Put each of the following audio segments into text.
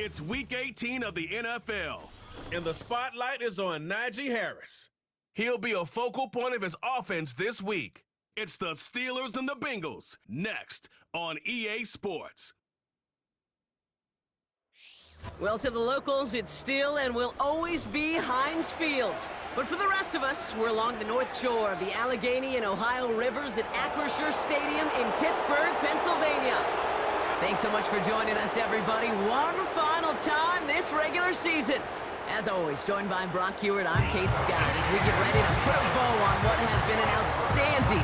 It's Week 18 of the NFL, and the spotlight is on Najee Harris. He'll be a focal point of his offense this week. It's the Steelers and the Bengals, next on EA Sports. Well, to the locals, it's still and will always be Heinz Field. But for the rest of us, we're along the north shore of the Allegheny and Ohio rivers at Acrisure Stadium in Pittsburgh, Pennsylvania. Thanks so much for joining us, everybody. One final time this regular season. As always, joined by Brock Hewitt, I'm Kate Scott as we get ready to put a bow on what has been an outstanding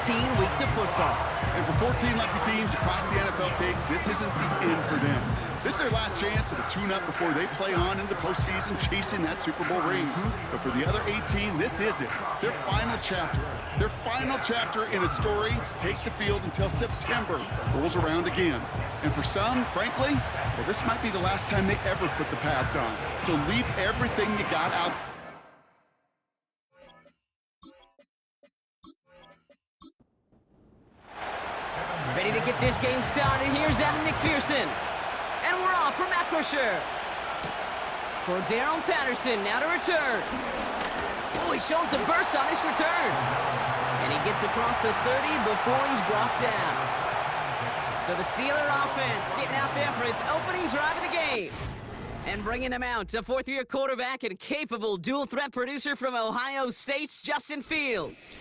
18 weeks of football. And for 14 lucky teams across the NFL, Kate, this isn't the end for them. This is their last chance at a tune-up before they play on into the postseason chasing that Super Bowl ring. But for the other 18, this is it. Their final chapter. Their final chapter in a story to take the field until September rolls around again. And for some, frankly, well, this might be the last time they ever put the pads on. So leave everything you got out. Ready to get this game started. Here's Evan McPherson. And we're off from Acrisure. For Darrell Patterson, now to return. Oh, he's showing some burst on this return. And he gets across the 30 before he's brought down. So the Steeler offense getting out there for its opening drive of the game. And bringing them out, a fourth-year quarterback and capable dual-threat producer from Ohio State's Justin Fields.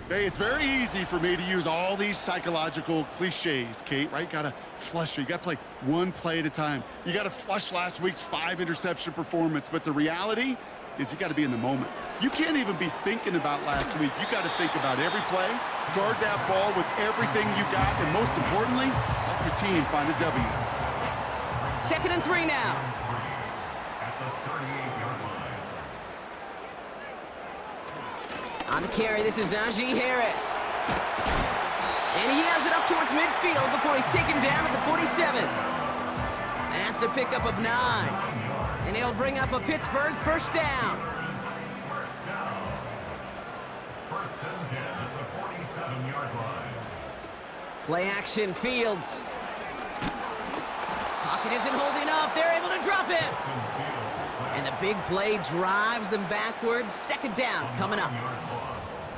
Hey, it's very easy for me to use all these psychological cliches, Kate, right? Gotta flush it. You gotta play one play at a time. You gotta flush last week's 5-interception performance, but the reality is you gotta be in the moment. You can't even be thinking about last week. You gotta think about every play, guard that ball with everything you got, and most importantly, help your team find a W. 2nd and 3 now. On the carry, this is Najee Harris. And he has it up towards midfield before he's taken down at the 47. That's a pickup of 9. And he'll bring up a Pittsburgh first down. First and 10 at the 47-yard line. Play action, Fields. Pocket isn't holding up. They're able to drop him. And the big play drives them backwards. 2nd down coming up.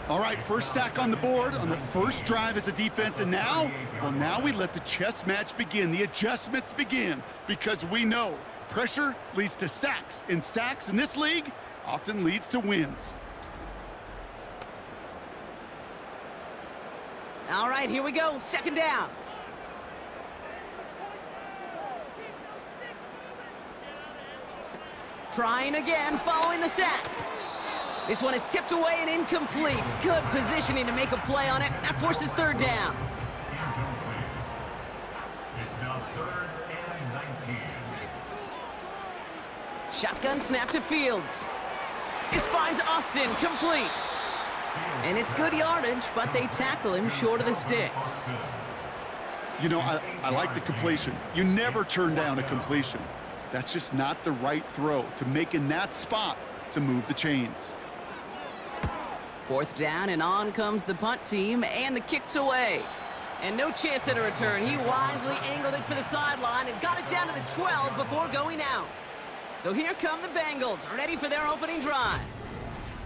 All right, first sack on the board on the first drive as a defense, and now, well, now we let the chess match begin, the adjustments begin, because we know pressure leads to sacks, and sacks in this league often leads to wins. All right, here we go, 2nd down. Trying again, following the sack. This one is tipped away and incomplete. Good positioning to make a play on it. That forces 3rd down. It's now 3rd and 19. Shotgun snap to Fields. This finds Austin complete. And it's good yardage, but they tackle him short of the sticks. You know, I like the completion. You never turn down a completion. That's just not the right throw to make in that spot to move the chains. 4th down, and on comes the punt team, and the kick's away. And no chance at a return. He wisely angled it for the sideline and got it down to the 12 before going out. So here come the Bengals, ready for their opening drive.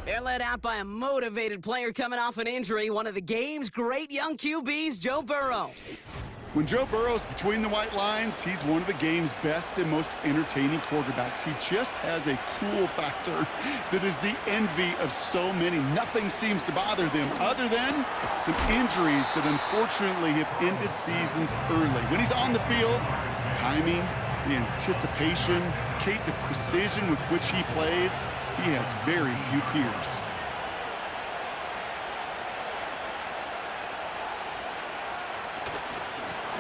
They're led out by a motivated player coming off an injury, one of the game's great young QBs, Joe Burrow. When Joe Burrow's between the white lines, he's one of the game's best and most entertaining quarterbacks. He just has a cool factor that is the envy of so many. Nothing seems to bother them other than some injuries that unfortunately have ended seasons early. When he's on the field, timing, the anticipation, Kate, the precision with which he plays, he has very few peers.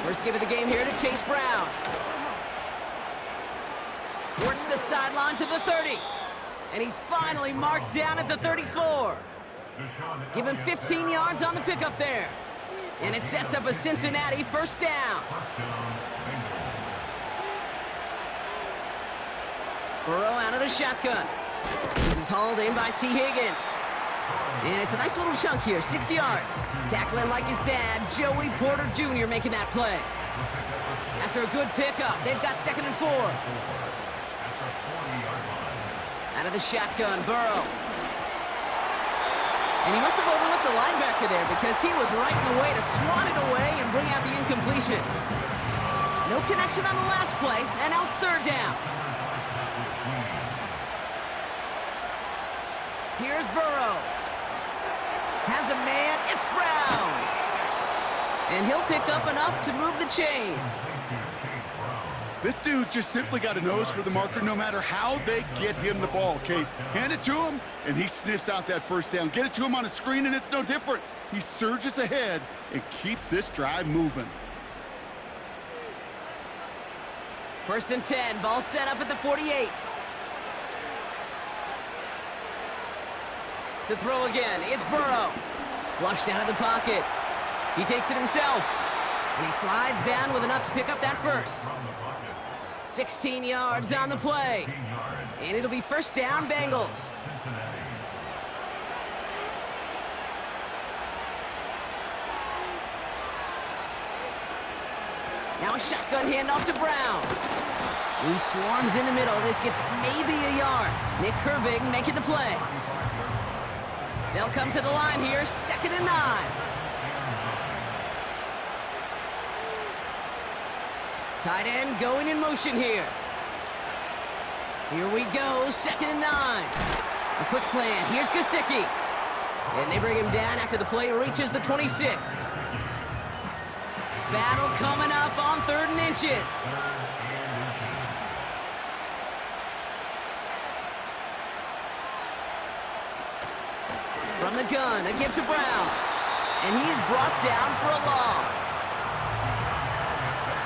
First give of the game here to Chase Brown. Works the sideline to the 30. And he's finally marked down at the 34. Give him 15 yards on the pickup there. And it sets up a Cincinnati first down. Burrow out of the shotgun. This is hauled in by T. Higgins. And it's a nice little chunk here, 6 yards. Tackling like his dad, Joey Porter Jr. making that play. After a good pickup, they've got 2nd and 4. Out of the shotgun, Burrow. And he must have overlooked the linebacker there because he was right in the way to swat it away and bring out the incompletion. No connection on the last play, and now it's 3rd down. Here's Burrow. Has a man, it's Brown. And he'll pick up enough to move the chains. This dude's just simply got a nose for the marker no matter how they get him the ball, Kate. Hand it to him, and he sniffs out that 1st down. Get it to him on a screen, and it's no different. He surges ahead and keeps this drive moving. 1st and 10, ball set up at the 48. To throw again, it's Burrow. Flushed out of the pocket. He takes it himself. And he slides down with enough to pick up that 1st. 16 yards on the play. And it'll be 1st down, Bengals. Now a shotgun handoff to Brown. He swarms in the middle. This gets maybe a yard. Nick Herbig making the play. They'll come to the line here, 2nd and 9. Tight end going in motion here. Here we go, 2nd and 9. A quick slant, here's Gesicki. And they bring him down after the play reaches the 26. Battle coming up on 3rd and inches. From the gun, a give to Brown. And he's brought down for a loss.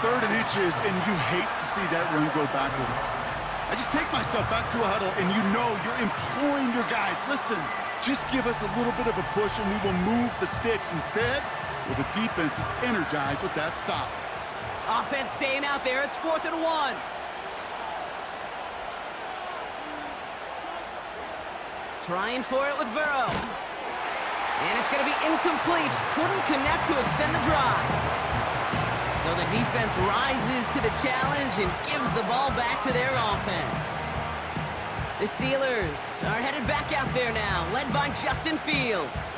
3rd and inches, and you hate to see that run go backwards. I just take myself back to a huddle, and you know you're imploring your guys, listen, just give us a little bit of a push, and we will move the sticks. Instead, well, the defense is energized with that stop. Offense staying out there. It's 4th and 1. Trying for it with Burrow. And it's going to be incomplete. Couldn't connect to extend the drive. So the defense rises to the challenge and gives the ball back to their offense. The Steelers are headed back out there now, led by Justin Fields.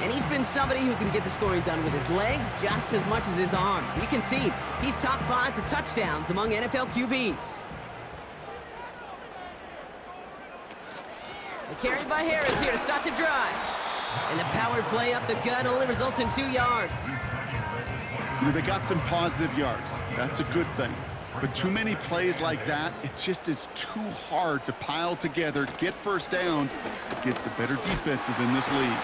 And he's been somebody who can get the scoring done with his legs just as much as his arm. You can see he's top 5 for touchdowns among NFL QBs. The carry by Harris here to start the drive. And the power play up the gut only results in 2 yards. You know, they got some positive yards. That's a good thing. But too many plays like that, it just is too hard to pile together, get 1st downs against the better defenses in this league.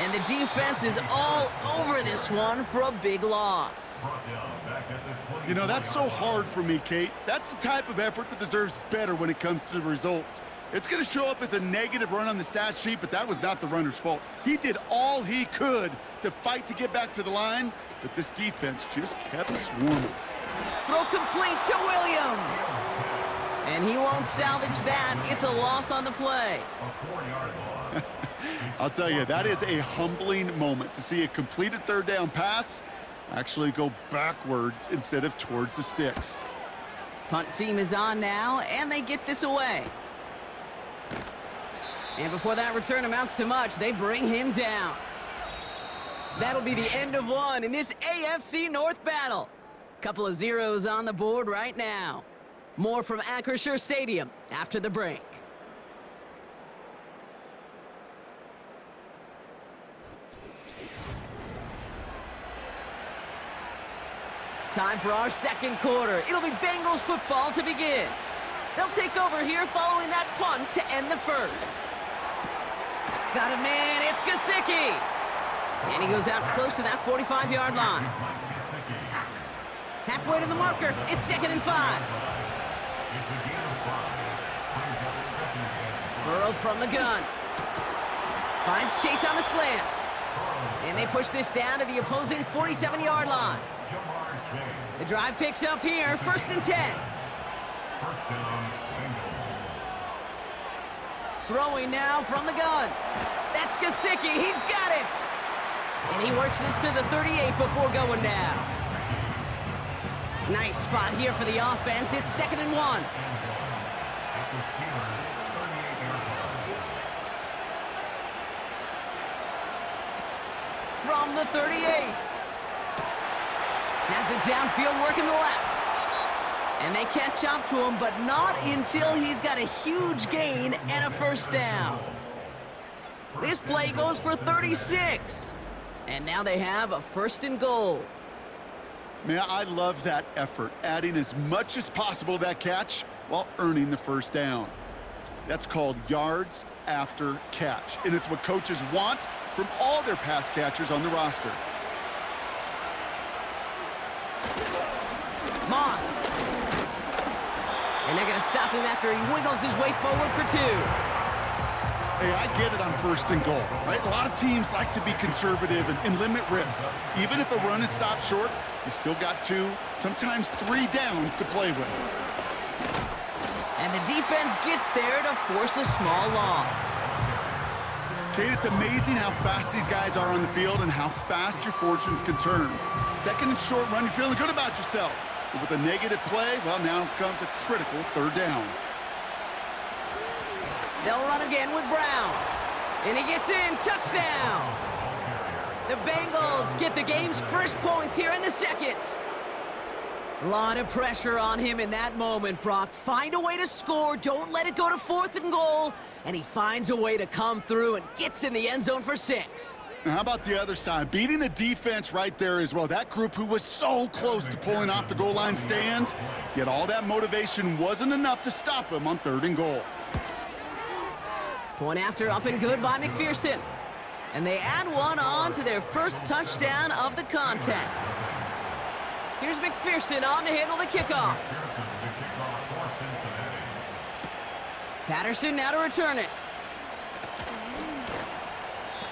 And the defense is all over this one for a big loss. You know, that's so hard for me, Kate. That's the type of effort that deserves better when it comes to the results. It's going to show up as a negative run on the stat sheet, but that was not the runner's fault. He did all he could to fight to get back to the line, but this defense just kept swarming. Throw complete to Williams. And he won't salvage that. It's a loss on the play. I'll tell you, that is a humbling moment to see a completed 3rd down pass actually go backwards instead of towards the sticks. Punt team is on now, and they get this away. And before that return amounts to much, they bring him down. That'll be the end of one in this AFC North battle. Couple of zeros on the board right now. More from Acrisure Stadium after the break. Time for our 2nd quarter. It'll be Bengals football to begin. They'll take over here following that punt to end the 1st. Got a man, it's Gesicki. And he goes out close to that 45-yard line. Halfway to the marker, it's 2nd and 5. Burrow from the gun. Finds Chase on the slant. And they push this down to the opposing 47-yard line. The drive picks up here, 1st and 10. Throwing now from the gun. That's Gesicki, he's got it! And he works this to the 38 before going down. Nice spot here for the offense. It's 2nd and 1. At the Steelers' 38-yard line. From the 38. Has it downfield, working the left. And they catch up to him, but not until he's got a huge gain and a first down. This play goes for 36. And now they have a 1st and goal. Man, I love that effort, adding as much as possible to that catch while earning the first down. That's called yards after catch, and it's what coaches want from all their pass catchers on the roster. Moss. And they're going to stop him after he wiggles his way forward for 2. Hey, I get it on 1st and goal, right? A lot of teams like to be conservative and limit risk. Even if a run is stopped short, you still got 2, sometimes 3 downs to play with. And the defense gets there to force a small loss. Kate, it's amazing how fast these guys are on the field and how fast your fortunes can turn. 2nd and short run, you're feeling good about yourself. But with a negative play, well, now comes a critical 3rd down. They'll run again with Brown. And he gets in, touchdown! The Bengals get the game's first points here in the 2nd. A lot of pressure on him in that moment, Brock. Find a way to score, don't let it go to 4th and goal, and he finds a way to come through and gets in the end zone for 6. Now, how about the other side? Beating a defense right there as well. That group who was so close to pulling off the goal line stand, yet all that motivation wasn't enough to stop him on 3rd and goal. Point after up and good by McPherson. And they add one on to their first touchdown of the contest. Here's McPherson on to handle the kickoff. Patterson now to return it.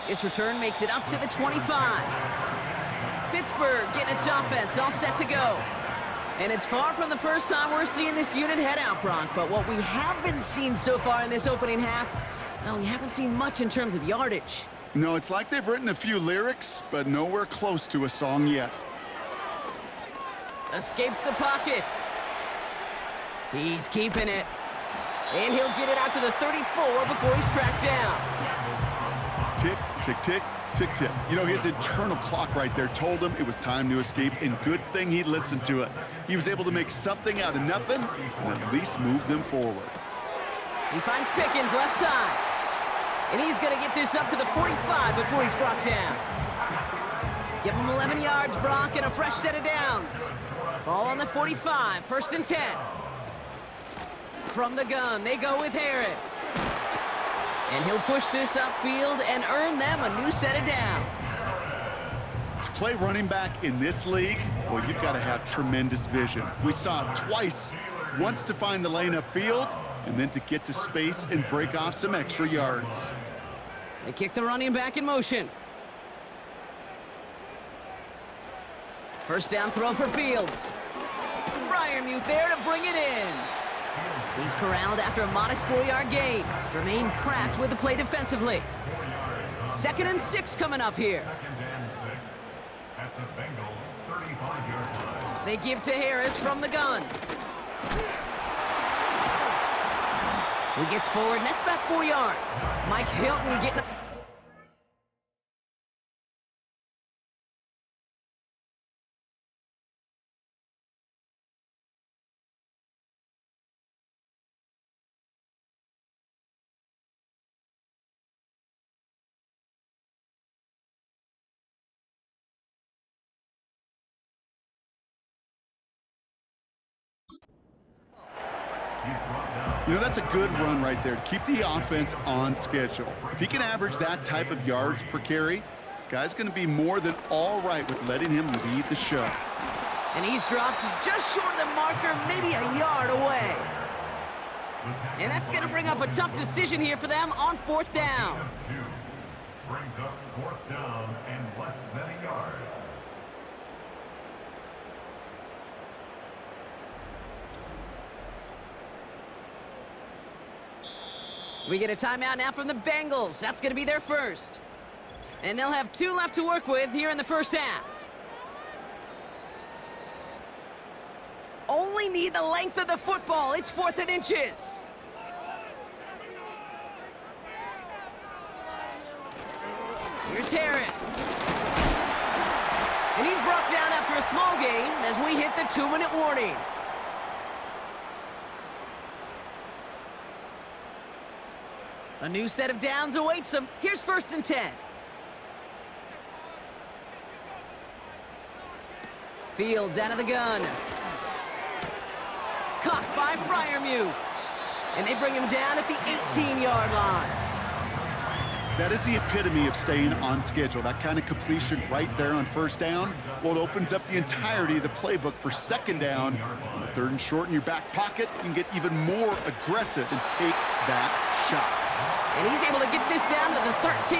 This return makes it up to the 25. Pittsburgh getting its offense all set to go. And it's far from the first time we're seeing this unit head out, Brock. But what we haven't seen so far in this opening half, well, we haven't seen much in terms of yardage. No, it's like they've written a few lyrics, but nowhere close to a song yet. Escapes the pocket. He's keeping it. And he'll get it out to the 34 before he's tracked down. Tick, tick, tick, tick, tick. You know, his internal clock right there told him it was time to escape, and good thing he listened to it. He was able to make something out of nothing and at least move them forward. He finds Pickens left side. And he's going to get this up to the 45 before he's brought down. Give him 11 yards, Brock, and a fresh set of downs. Ball on the 45, 1st and 10. From the gun, they go with Harris. And he'll push this upfield and earn them a new set of downs. To play running back in this league, well, you've got to have tremendous vision. We saw it twice. Once to find the lane upfield, and then to get to space and break off some extra yards. They kick the running back in motion. First down throw for Fields. Fryermuth there to bring it in. He's corralled after a modest 4-yard gain. Jermaine Pratt with the play defensively. 2nd and 6 coming up here. 2nd and 6 at the Bengals' 35-yard line. They give to Harris from the gun. He gets forward, and that's about 4 yards. Mike Hilton getting... You know, that's a good run right there to keep the offense on schedule. If he can average that type of yards per carry, this guy's going to be more than all right with letting him lead the show. And he's dropped just short of the marker, maybe a yard away. And that's going to bring up a tough decision here for them on 4th down. Brings up 4th down and less than a yard. We get a timeout now from the Bengals. That's going to be their first. And they'll have 2 left to work with here in the first half. only need the length of the football. It's 4th and inches. Here's Harris. And he's brought down after a small gain as we hit the 2-minute warning. A new set of downs awaits him. Here's 1st and 10. Fields out of the gun. Caught by Fryermuth. And they bring him down at the 18-yard line. That is the epitome of staying on schedule. That kind of completion right there on 1st down. Well, it opens up the entirety of the playbook for 2nd down. On the 3rd and short in your back pocket, you can get even more aggressive and take that shot. And he's able to get this down to the 13.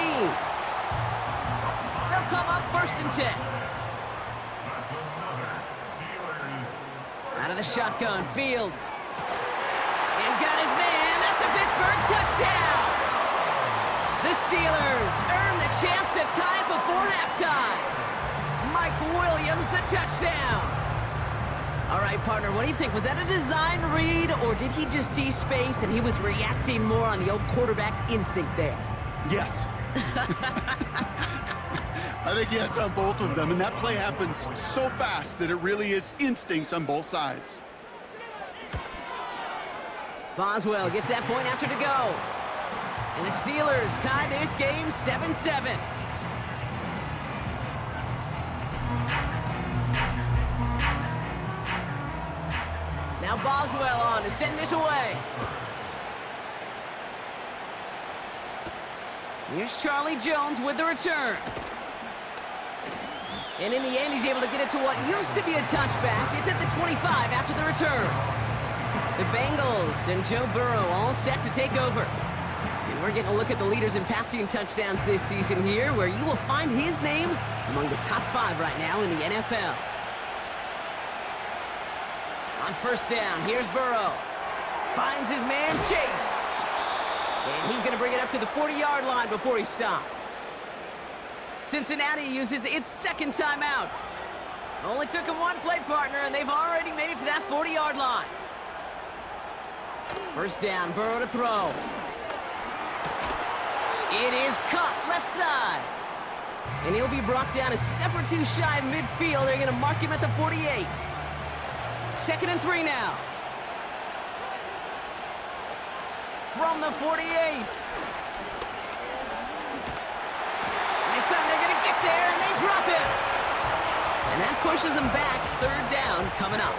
They'll come up 1st and 10. Out of the shotgun, Fields. And got his man. That's a Pittsburgh touchdown. The Steelers earn the chance to tie it before halftime. Mike Williams, the touchdown. All right, partner, what do you think? Was that a design read, or did he just see space and he was reacting more on the old quarterback instinct there? Yes. I think yes on both of them, and that play happens so fast that it really is instincts on both sides. Boswell gets that point after to go. And the Steelers tie this game 7-7. Now Boswell on to send this away. Here's Charlie Jones with the return. And in the end, he's able to get it to what used to be a touchback. It's at the 25 after the return. The Bengals and Joe Burrow all set to take over. And we're getting a look at the leaders in passing touchdowns this season here, where you will find his name among the top 5 right now in the NFL. On 1st down, here's Burrow. Finds his man, Chase. And he's going to bring it up to the 40-yard line before he stopped. Cincinnati uses its 2nd timeout. Only took him 1 play, partner, and they've already made it to that 40-yard line. 1st down, Burrow to throw. It is caught left side. And he'll be brought down a step or 2 shy of midfield. They're going to mark him at the 48. 2nd and 3 now. From the 48. This time they're going to get there, and they drop him. And that pushes them back. 3rd down coming up.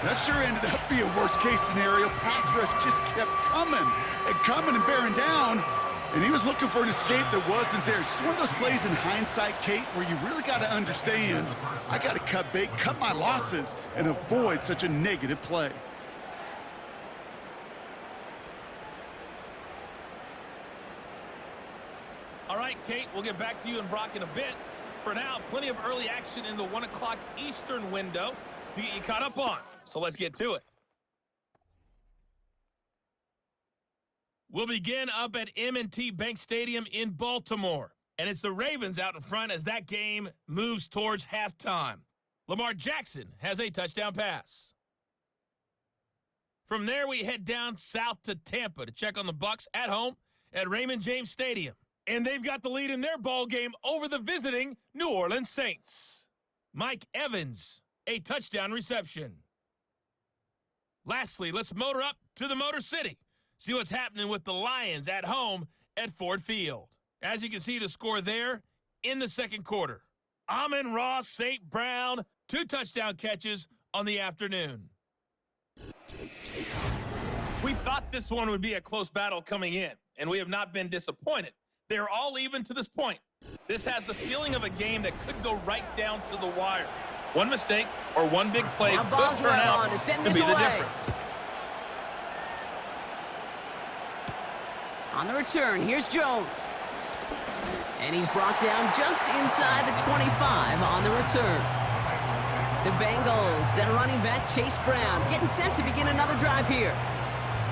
That sure ended up being worst-case scenario. Pass rush just kept coming and bearing down. And he was looking for an escape that wasn't there. It's one of those plays in hindsight, Kate, where you really got to understand, I got to cut bait, cut my losses, and avoid such a negative play. All right, Kate, we'll get back to you and Brock in a bit. For now, plenty of early action in the 1 o'clock Eastern window to get you caught up on. So let's get to it. We'll begin up at M&T Bank Stadium in Baltimore. And it's the Ravens out in front as that game moves towards halftime. Lamar Jackson has a touchdown pass. From there, we head down south to Tampa to check on the Bucs at home at Raymond James Stadium. And they've got the lead in their ball game over the visiting New Orleans Saints. Mike Evans, a touchdown reception. Lastly, let's motor up to the Motor City. See what's happening with the Lions at home at Ford Field. As you can see the score there in the 2nd quarter. Amon-Ra St. Brown, 2 touchdown catches on the afternoon. We thought this one would be a close battle coming in, and we have not been disappointed. They're all even to this point. This has the feeling of a game that could go right down to the wire. One mistake or one big play could turn out to be the difference. On the return, here's Jones. And he's brought down just inside the 25 on the return. The Bengals and running back Chase Brown getting set to begin another drive here.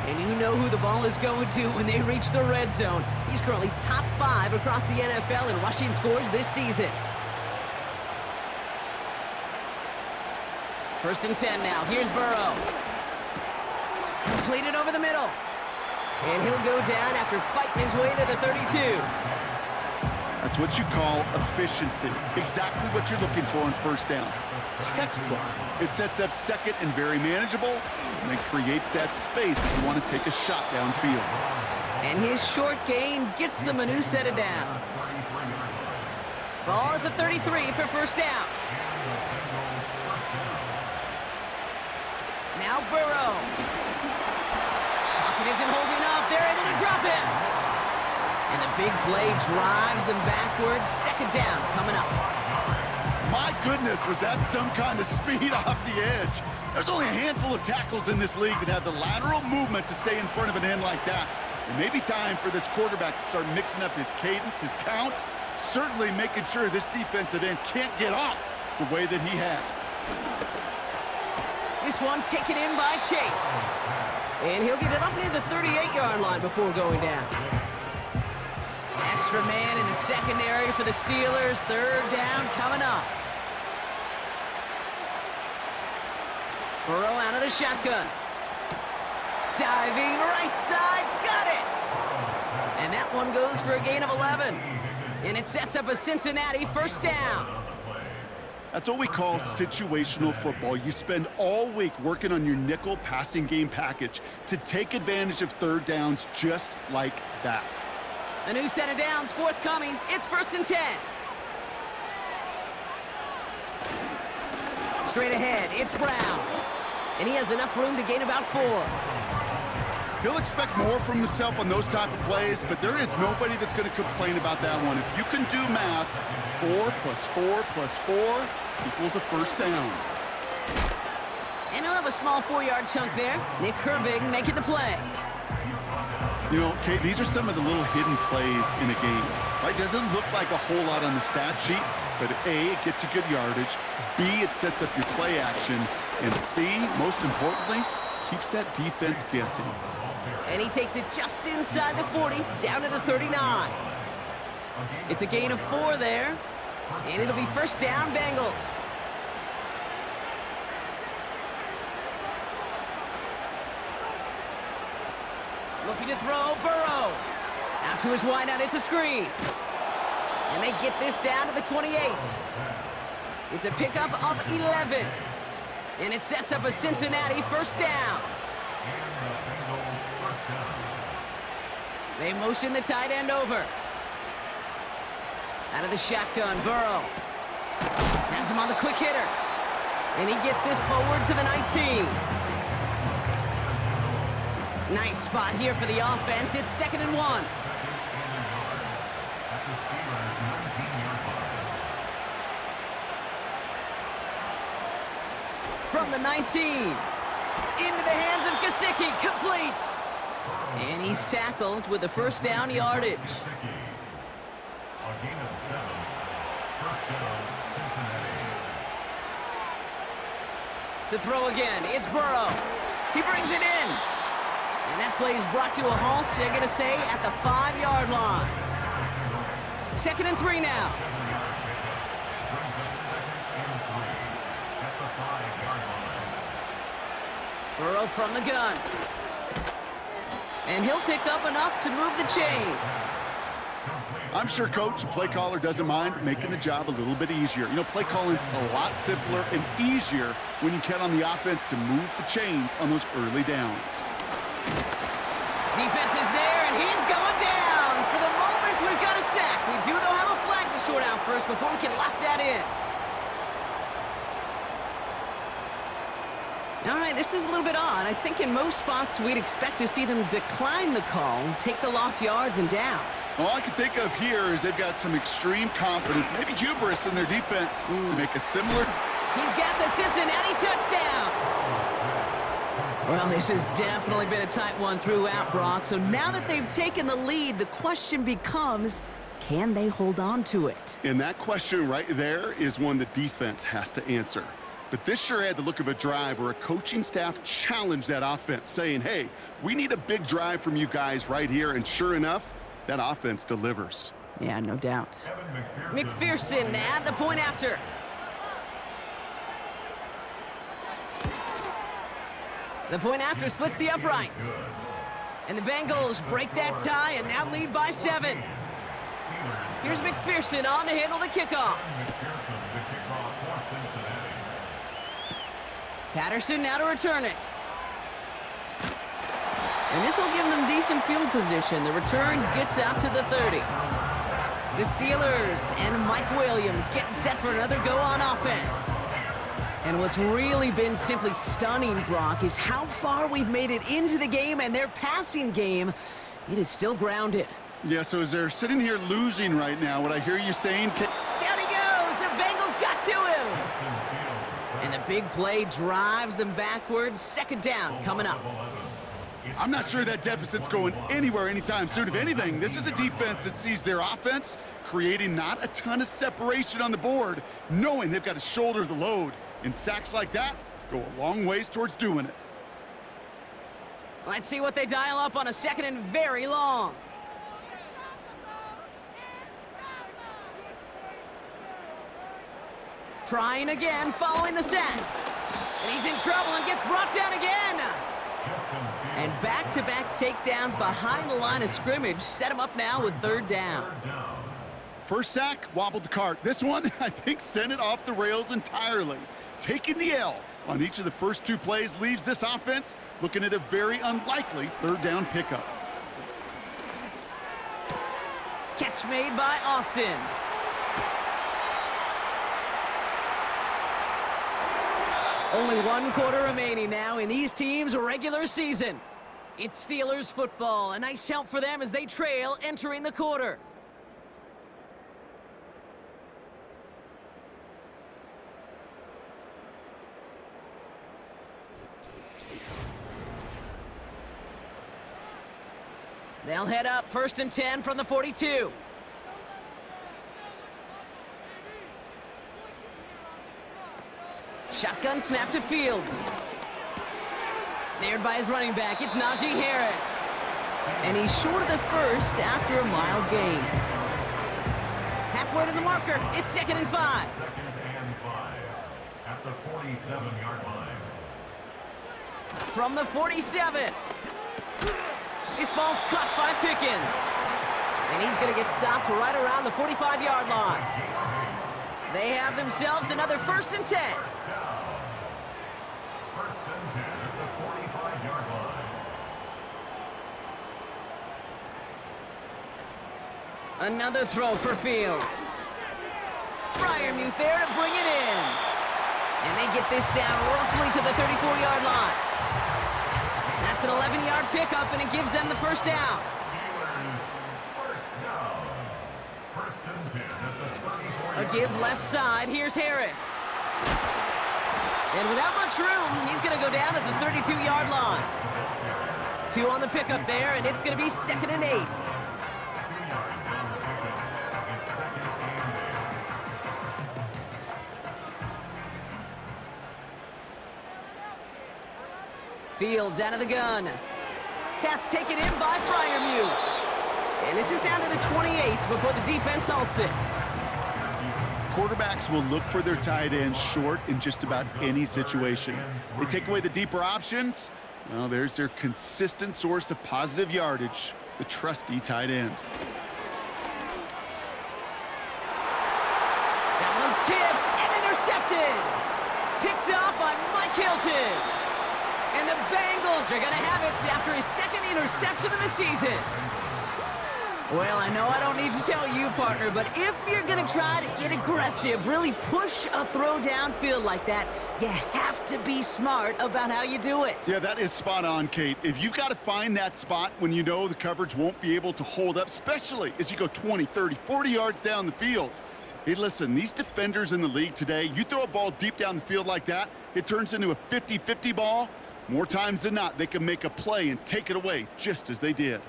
And you know who the ball is going to when they reach the red zone. He's currently top 5 across the NFL in rushing scores this season. First and 10 now. Here's Burrow. Completed over the middle. And he'll go down after fighting his way to the 32. That's what you call efficiency. Exactly what you're looking for on first down. Textbook. It sets up second and very manageable, and then creates that space if you want to take a shot downfield. And his short gain gets them a new set of downs. Ball at the 33 for first down. Now Burrow. Pocket isn't holding up. They're able to drop him. And the big play drives them backwards. Second down coming up. My goodness, was that some kind of speed off the edge. There's only a handful of tackles in this league that have the lateral movement to stay in front of an end like that. It may be time for this quarterback to start mixing up his cadence, his count, certainly making sure this defensive end can't get off the way that he has. This one taken in by Chase. And he'll get it up near the 38-yard line before going down. Extra man in the secondary for the Steelers. Third down coming up. Burrow out of the shotgun. Diving right side. Got it. And that one goes for a gain of 11. And it sets up a Cincinnati first down. That's what we call situational football. You spend all week working on your nickel passing game package to take advantage of third downs just like that. A new set of downs forthcoming. It's first and 10. Straight ahead, it's Brown. And he has enough room to gain about 4. He'll expect more from himself on those type of plays, but there is nobody that's going to complain about that one. If you can do math, 4 plus 4 plus 4 equals a first down. And he'll have a small 4-yard chunk there. Nick Herbig making the play. You know, Kate, these are some of the little hidden plays in a game. Right? Doesn't look like a whole lot on the stat sheet, but A, it gets you good yardage. B, it sets up your play action. And C, most importantly, keeps that defense guessing. And he takes it just inside the 40, down to the 39. It's a gain of 4 there, and it'll be first down, Bengals. Looking to throw, Burrow. Out to his wideout, it's a screen. And they get this down to the 28. It's a pickup of 11. And it sets up a Cincinnati first down. They motion the tight end over. Out of the shotgun, Burrow. Has him on the quick hitter. And he gets this forward to the 19. Nice spot here for the offense. It's 2nd and 1. From the 19. Into the hands of Gesicki. Complete. And he's tackled with the first down yardage. A gain of 7. First down, Cincinnati. To throw again, it's Burrow. He brings it in. And that play is brought to a halt, they're going to say, at the 5-yard line. 2nd and 3 now. Burrow from the gun. And he'll pick up enough to move the chains. I'm sure coach and play caller doesn't mind making the job a little bit easier. You know, play calling's a lot simpler and easier when you count on the offense to move the chains on those early downs. Defense is there, and he's going down. For the moment, we've got a sack. We do, though, have a flag to sort out first before we can lock that in. All right, this is a little bit odd. I think in most spots we'd expect to see them decline the call, take the lost yards and down. All I can think of here is they've got some extreme confidence, maybe hubris in their defense to make a similar. He's got the Cincinnati touchdown. Well, this has definitely been a tight one throughout, Brock. So now that they've taken the lead, the question becomes, can they hold on to it? And that question right there is one the defense has to answer. But this sure had the look of a drive where a coaching staff challenged that offense, saying, hey, we need a big drive from you guys right here. And sure enough, that offense delivers. Yeah, no doubt. McPherson at the point after. The point after splits the uprights. And the Bengals break that tie and now lead by 7. Here's McPherson on to handle the kickoff. Patterson now to return it. And this will give them decent field position. The return gets out to the 30. The Steelers and Mike Williams getting set for another go on offense. And what's really been simply stunning, Brock, is how far we've made it into the game, and their passing game, it is still grounded. Yeah, so as they're sitting here losing right now, what I hear you saying... Down he goes! The Bengals got to him! And the big play drives them backwards. Second down coming up. I'm not sure that deficit's going anywhere anytime soon. If anything, this is a defense that sees their offense creating not a ton of separation on the board, knowing they've got to shoulder the load. And sacks like that go a long ways towards doing it. Let's see what they dial up on a second and very long. Trying again, following the sack. And he's in trouble and gets brought down again. And back-to-back takedowns behind the line of scrimmage set him up now with third down. First sack, wobbled the cart. This one, I think, sent it off the rails entirely. Taking the L on each of the first 2 plays leaves this offense looking at a very unlikely third down pickup. Catch made by Austin. Only 1 quarter remaining now in these teams' regular season. It's Steelers football. A nice help for them as they trail entering the quarter. They'll head up 1st and 10 from the 42. Shotgun snap to Fields. Snared by his running back, it's Najee Harris. And he's short of the first after a mild gain. Halfway to the marker, it's 2nd and 5. 2nd and 5 at the 47-yard line. From the 47. This ball's caught by Pickens. And he's going to get stopped right around the 45-yard line. They have themselves another 1st and 10. First and 10 at the 45-yard line. Another throw for Fields. Freiermuth there to bring it in. And they get this down roughly to the 34-yard line. That's an 11-yard pickup, and it gives them the first down. First and 10 at the 34-yard A give left side. Here's Harris. And without much room, he's going to go down at the 32-yard line. 2 on the pickup there, and it's going to be 2nd and 8. 2 yards on the pickup. It's 2nd and 8. Fields out of the gun. Pass taken in by Freiermuth. And this is down to the 28 before the defense halts it. Quarterbacks will look for their tight end short in just about any situation. They take away the deeper options. Well, there's their consistent source of positive yardage, the trusty tight end. That one's tipped and intercepted. Picked up by Mike Hilton. And the Bengals are going to have it after his 2nd interception of the season. Well, I know I don't need to tell you, partner, but if you're going to try to get aggressive, really push a throw downfield like that, you have to be smart about how you do it. Yeah, that is spot on, Kate. If you've got to find that spot when you know the coverage won't be able to hold up, especially as you go 20, 30, 40 yards down the field. Hey, listen, these defenders in the league today, you throw a ball deep down the field like that, it turns into a 50-50 ball. More times than not, they can make a play and take it away, just as they did.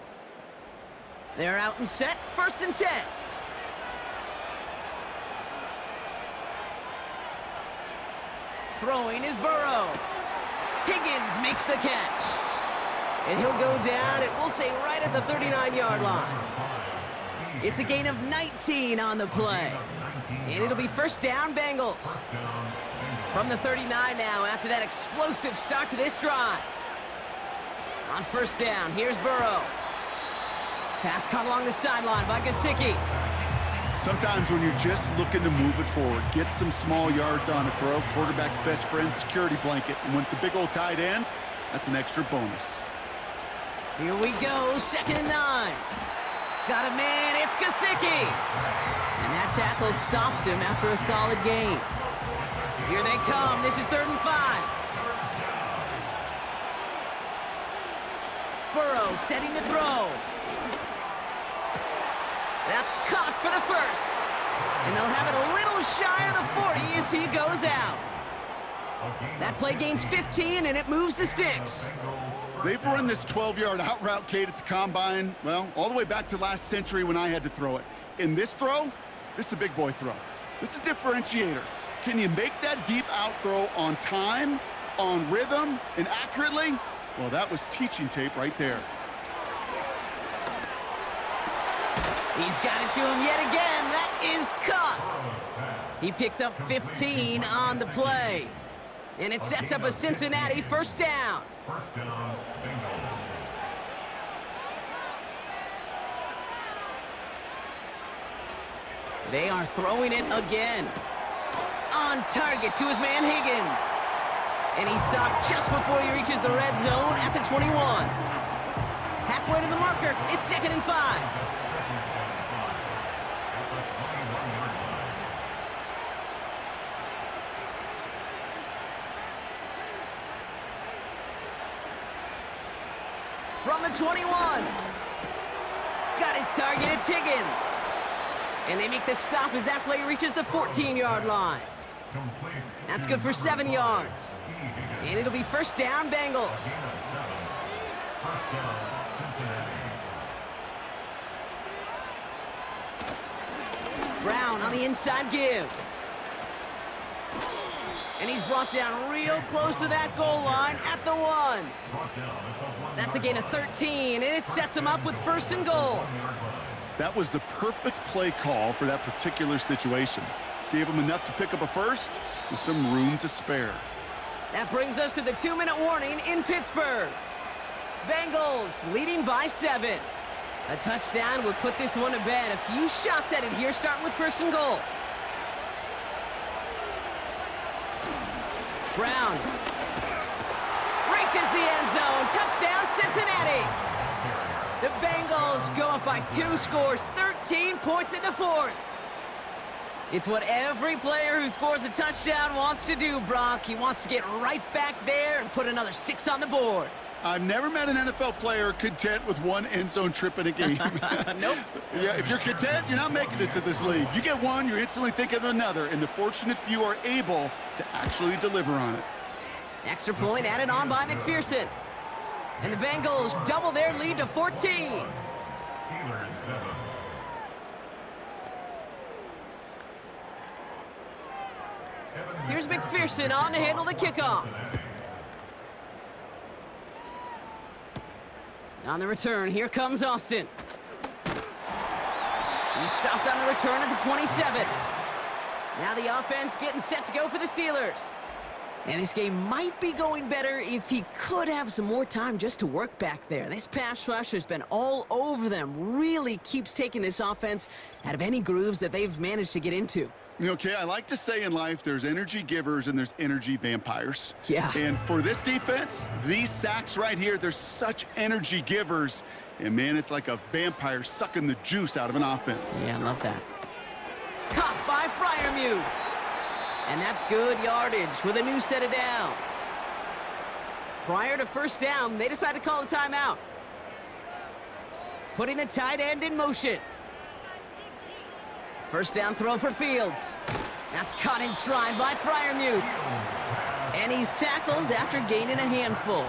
They're out and set, 1st and 10. Throwing is Burrow. Higgins makes the catch. And he'll go down, and we'll say right at the 39-yard line. It's a gain of 19 on the play. And it'll be 1st down, Bengals. From the 39 now after that explosive start to this drive. On first down, here's Burrow. Pass caught along the sideline by Gesicki. Sometimes when you're just looking to move it forward, get some small yards on a throw, quarterback's best friend, security blanket. And when it's a big old tight end, that's an extra bonus. Here we go, 2nd and 9. Got a man, it's Gesicki. And that tackle stops him after a solid gain. Here they come, this is 3rd and 5. Burrow setting to throw. That's caught for the first. And they'll have it a little shy of the 40 as he goes out. That play gains 15, and it moves the sticks. They've run this 12-yard out route, Kate, at the combine, well, all the way back to last century when I had to throw it. In this throw, this is a big boy throw. This is a differentiator. Can you make that deep out throw on time, on rhythm, and accurately? Well, that was teaching tape right there. He's got it to him yet again. That is caught. He picks up 15 on the play. And it sets up a Cincinnati first down. First down, Bengals. They are throwing it again. On target to his man Higgins. And he stopped just before he reaches the red zone at the 21. Halfway to the marker, it's 2nd and 5. From the 21. Got his target, it's Higgins. And they make the stop as that play reaches the 14-yard line. That's good for 7 yards. And it'll be first down, Bengals. Brown on the inside give. And he's brought down real close to that goal line at the 1. That's a gain of 13, and it sets him up with 1st and goal. That was the perfect play call for that particular situation. Gave him enough to pick up a first with some room to spare. That brings us to the 2-minute warning in Pittsburgh. Bengals leading by 7. A touchdown would put this one to bed. A few shots at it here, starting with 1st and goal. Brown reaches the end zone. Touchdown, Cincinnati. The Bengals go up by 2 scores, 13 points in the 4th. It's what every player who scores a touchdown wants to do, Brock. He wants to get right back there and put another 6 on the board. I've never met an NFL player content with 1 end zone trip in a game. Nope. Yeah, if you're content, you're not making it to this league. You get one, you're instantly thinking of another, and the fortunate few are able to actually deliver on it. Extra point added on by McPherson. And the Bengals double their lead to 14. Steelers 7. Here's McPherson on to handle the kickoff. On the return, here comes Austin. He stopped on the return at the 27. Now the offense getting set to go for the Steelers. And this game might be going better if he could have some more time just to work back there. This pass rush has been all over them. Really keeps taking this offense out of any grooves that they've managed to get into. Okay, I like to say in life there's energy givers and there's energy vampires. Yeah. And for this defense, these sacks right here, they're such energy givers. And man, it's like a vampire sucking the juice out of an offense. Yeah, I love that. Caught by Freiermuth. And that's good yardage with a new set of downs. Prior to first down, they decide to call a timeout. Putting the tight end in motion. First down throw for Fields. That's caught in stride by Freiermuth. And he's tackled after gaining a handful.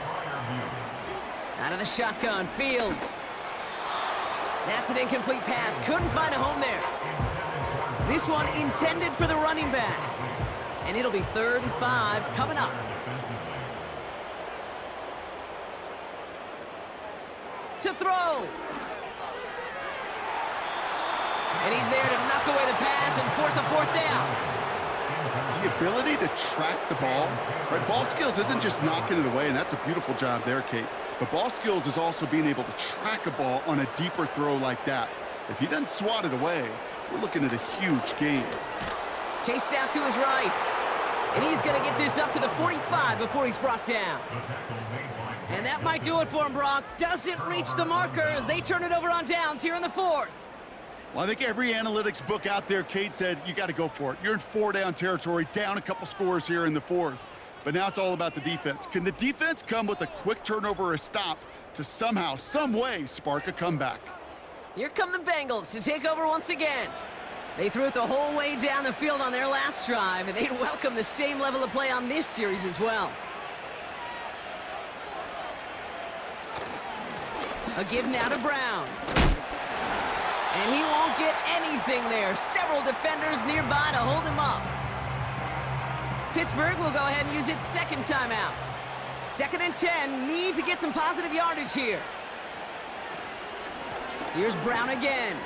Out of the shotgun, Fields. That's an incomplete pass. Couldn't find a home there. This one intended for the running back. And it'll be 3rd and 5 coming up. To throw. And he's there to knock away the pass and force a 4th down. The ability to track the ball, right? Ball skills isn't just knocking it away, and that's a beautiful job there, Kate. But ball skills is also being able to track a ball on a deeper throw like that. If he doesn't swat it away, we're looking at a huge gain. Chased out to his right. And he's going to get this up to the 45 before he's brought down. And that might do it for him, Brock. Doesn't reach the marker as they turn it over on downs here in the 4th. Well, I think every analytics book out there, Kate, said you got to go for it. You're in 4-down territory, down a couple scores here in the 4th. But now it's all about the defense. Can the defense come with a quick turnover or a stop to somehow, some way, spark a comeback? Here come the Bengals to take over once again. They threw it the whole way down the field on their last drive, and they'd welcome the same level of play on this series as well. A give now to Brown. And he won't get anything there. Several defenders nearby to hold him up. Pittsburgh will go ahead and use its second timeout. 2nd and 10, need to get some positive yardage here. Here's Brown again.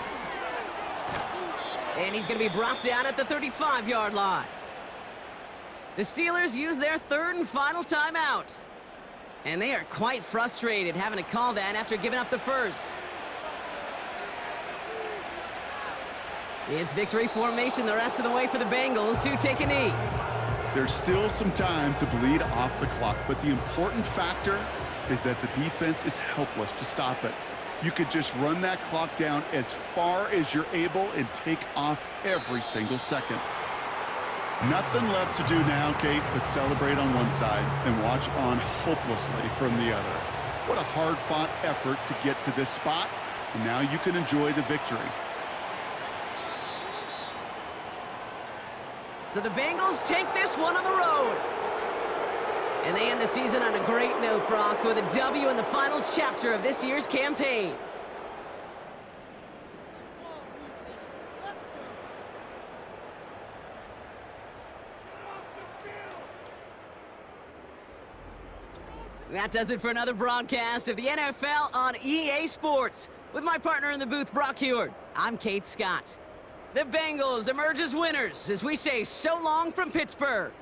And he's going to be brought down at the 35-yard line. The Steelers use their 3rd and final timeout. And they are quite frustrated having to call that after giving up the first. It's victory formation the rest of the way for the Bengals, who take a knee. There's still some time to bleed off the clock, but the important factor is that the defense is helpless to stop it. You could just run that clock down as far as you're able and take off every single second. Nothing left to do now, Kate, but celebrate on one side and watch on hopelessly from the other. What a hard-fought effort to get to this spot, and now you can enjoy the victory. So the Bengals take this one on the road. And they end the season on a great note, Brock, with a W in the final chapter of this year's campaign. That does it for another broadcast of the NFL on EA Sports. With my partner in the booth, Brock Heward, I'm Kate Scott. The Bengals emerge as winners as we say so long from Pittsburgh.